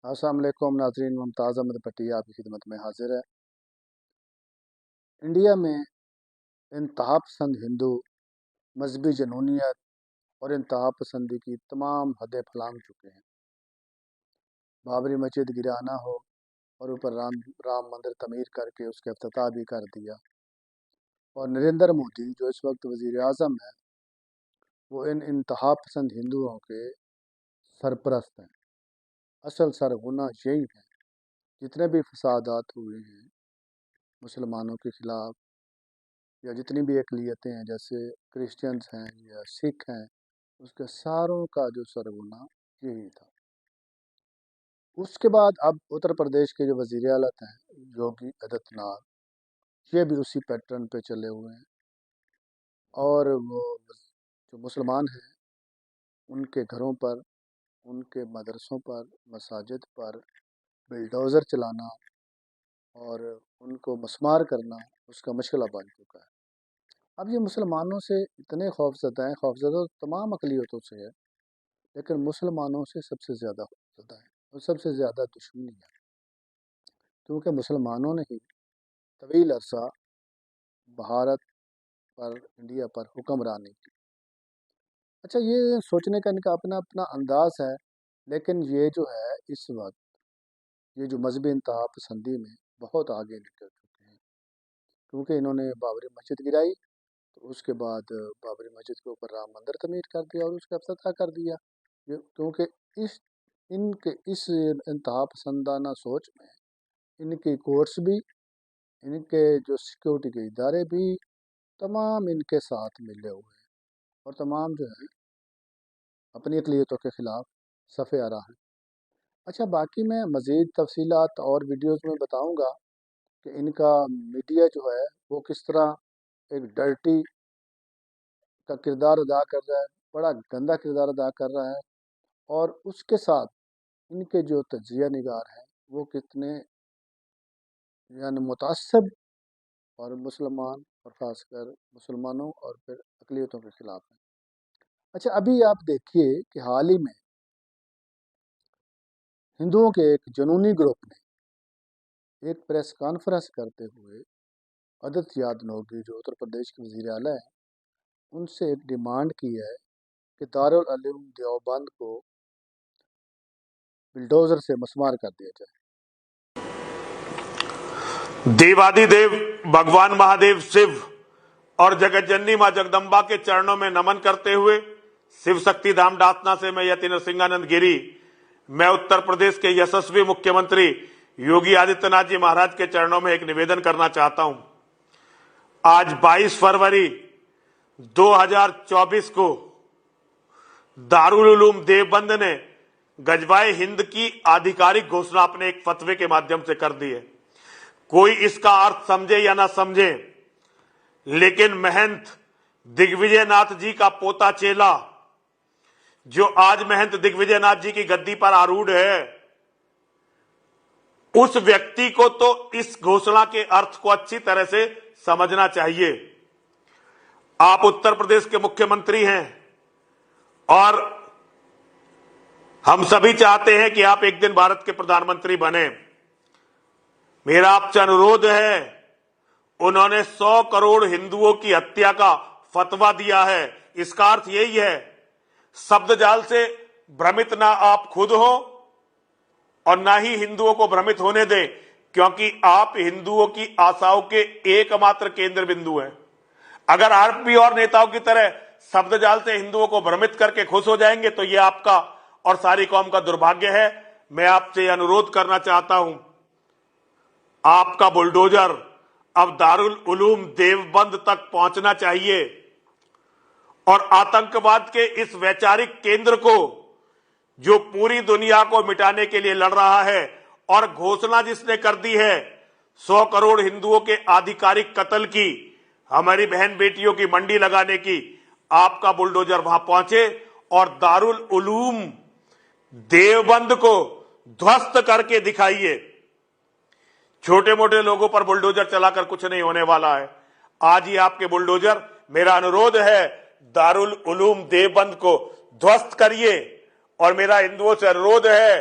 السلام علیکم ناظرین، ممتاز احمد پٹی آپ کی خدمت میں حاضر ہے۔ انڈیا میں انتہا پسند ہندو مذہبی جنونیت اور انتہا پسندی کی تمام حدیں پھلانگ چکے ہیں۔ بابری مسجد گرانا ہو اور اوپر رام مندر تعمیر کر کے اس کا افتتاح بھی کر دیا، اور نریندر مودی جو اس وقت وزیر اعظم ہے وہ ان انتہا پسند ہندوؤں کے سرپرست ہیں۔ اصل سرغنہ یہی ہے، جتنے بھی فسادات ہوئے ہیں مسلمانوں کے خلاف یا جتنی بھی اقلیتیں ہیں جیسے کرسچنز ہیں یا سکھ ہیں، اس کے ساروں کا جو سرغنہ یہی تھا۔ اس کے بعد اب اتر پردیش کے جو وزیر اعلیٰ ہیں یوگی آدتیہ ناتھ، یہ بھی اسی پیٹرن پہ چلے ہوئے ہیں، اور وہ جو مسلمان ہیں ان کے گھروں پر، ان کے مدرسوں پر، مساجد پر بلڈوزر چلانا اور ان کو مسمار کرنا اس کا مشغلہ بن چکا ہے۔ اب یہ مسلمانوں سے اتنے خوفزدہ ہیں، خوفزدہ تمام اقلیتوں سے ہے، لیکن مسلمانوں سے سب سے زیادہ خوفزدہ ہیں اور سب سے زیادہ دشمنی ہے، کیونکہ مسلمانوں نے ہی طویل عرصہ بھارت پر، انڈیا پر حکمرانی کی۔ اچھا، یہ سوچنے کا ان کا اپنا اپنا انداز ہے، لیکن یہ جو ہے اس وقت یہ جو مذہبی انتہا پسندی میں بہت آگے نکل چکے ہیں، کیونکہ انہوں نے بابری مسجد گرائی تو اس کے بعد بابری مسجد کے اوپر رام مندر تعمیر کر دیا اور اس کا افتتاح کر دیا، کیونکہ ان کے اس انتہا پسندانہ سوچ میں ان کی کورٹس بھی، ان کے جو سیکورٹی کے ادارے بھی تمام ان کے ساتھ ملے ہوئے ہیں، اور تمام جو ہیں اپنی اقلیتوں کے خلاف صف آرا ہیں۔ اچھا، باقی میں مزید تفصیلات اور ویڈیوز میں بتاؤں گا کہ ان کا میڈیا جو ہے وہ کس طرح ایک ڈرٹی کا کردار ادا کر رہا ہے، بڑا گندا کردار ادا کر رہا ہے، اور اس کے ساتھ ان کے جو تجزیہ نگار ہیں وہ کتنے یعنی متعصب اور مسلمان اور خاص کر مسلمانوں اور پھر اقلیتوں کے خلاف ہیں۔ اچھا، ابھی آپ دیکھیے کہ حال ہی میں ہندوؤں کے ایک جنونی گروپ نے ایک پریس کانفرنس کرتے ہوئے آدتیہ یادنوگی جو اتر پردیش کے وزیر اعلیٰ ہیں ان سے ایک ڈیمانڈ کی ہے کہ دارالعلوم دیوبند کو بلڈوزر سے مسمار کر دیا جائے۔ دیوادی دیو بھگوان مہادیو شیو اور جگت جننی ماں جگدمبا کے چرنوں میں نمن کرتے ہوئے شیو شکتی دھام ڈاسنا سے میں یتی نرسنگھانند گیری، میں اتر پردیش کے یشسوی مکھیہ منتری یوگی آدتیہ ناتھ جی مہاراج کے چرنوں میں ایک نویدن کرنا چاہتا ہوں۔ آج 22 فروری 2024 کو دارالعلوم دیوبند نے غزوہ ہند کی آدھیکارک گھوشنا اپنے ایک فتوے کے مادھیم سے کر دی ہے۔ کوئی اس کا ارتھ سمجھے یا نہ سمجھے، لیکن مہنت دگ وجے ناتھ جی کا پوتا چیلا جو آج مہنت دگ وجے ناتھ جی کی گدی پر آروڑ ہے، اس ویکتی کو تو اس گھوشنا کے ارتھ کو اچھی طرح سے سمجھنا چاہیے۔ آپ اتر پردیش کے مکھیہ منتری ہیں اور ہم سبھی چاہتے ہیں کہ آپ ایک دن بھارت کے پردھان منتری بنیں۔ میرا آپ سے انورودھ ہے، انہوں نے 100 کروڑ ہندوؤں کی ہتیا کا فتویٰ دیا ہے، اس کا ارتھ یہی ہے، شبد جال سے بھرمت نہ آپ خود ہو اور نہ ہی ہندوؤں کو بھرمت ہونے دیں، کیونکہ آپ ہندوؤں کی آشاؤں کے ایک ماتر کیندر بندو ہیں۔ اگر آپ بھی اور نیتاؤں کی طرح شبد جال سے ہندوؤں کو بھرمت کر کے خوش ہو جائیں گے تو یہ آپ کا اور ساری قوم کا دربھاگیہ ہے۔ میں آپ سے انورودھ کرنا چاہتا ہوں، آپ کا بلڈوزر اب دارالعلوم دیوبند تک پہنچنا چاہیے اور آتنکواد کے اس ویچارک کیندر کو جو پوری دنیا کو مٹانے کے لیے لڑ رہا ہے اور گھوشنا جس نے کر دی ہے 100 کروڑ ہندوؤں کے آدھیکارک قتل کی، ہماری بہن بیٹیوں کی منڈی لگانے کی، آپ کا بلڈوزر وہاں پہنچے اور دارالعلوم دیوبند کو دھوست کر کے دکھائیے۔ چھوٹے موٹے لوگوں پر بلڈوزر چلا کر کچھ نہیں ہونے والا ہے۔ آج ہی آپ کے بلڈوزر، میرا انورودھ ہے، دارالعلوم دیوبند کو دھوست کریے، اور میرا ہندوؤں سے انورودھ ہے